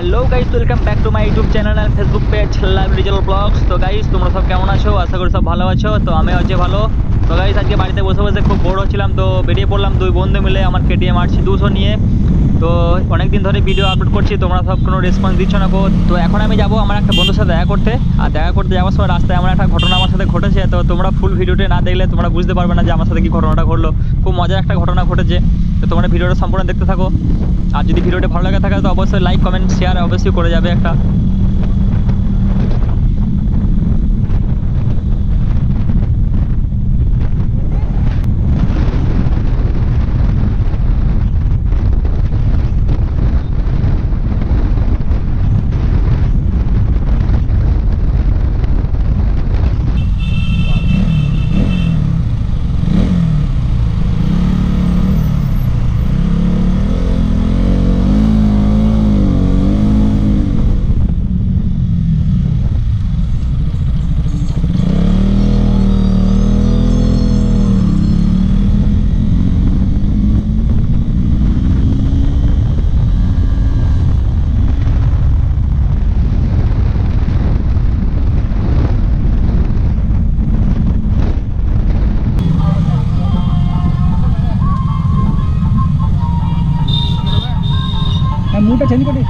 Hello guys, welcome back to my YouTube channel and Facebook page live digital blogs. তো guys, তোমরা সব কেমন আছো? আশা করি সব ভালো আছো। তো আমি হচ্ছে ভালো। তো গাইস, আজকে বাড়িতে বসে বসে খুব বোর হচ্ছিলাম, তো বেরিয়ে পড়লাম দুই বন্ধু মিলে আমার KTM RC 200 নিয়ে। তো অনেক দিন ধরে ভিডিও আপলোড করছি, তোমরা সব কোনো রেসপন্স দিচ্ছ না গো। তো এখন আমি যাবো আমার একটা বন্ধুর সাথে দেখা করতে, আর দেখা করতে যাওয়ার সময় রাস্তায় আমার একটা ঘটনা আমার সাথে ঘটেছে। তো তোমরা ফুল ভিডিওটা না দেখলে তোমরা বুঝতে পারবে না যে আমার সাথে কি ঘটনাটা ঘটলো। খুব মজার একটা ঘটনা ঘটেছে। তো তোমরা ভিডিওটা সম্পূর্ণ দেখতে থাকো। আর যদি ভিডিওটা ভালো লাগে থাকে তো অবশ্যই লাইক কমেন্ট শেয়ার অবশ্যই করে যাবে একটা। মুডটা চেঞ্জ করিস।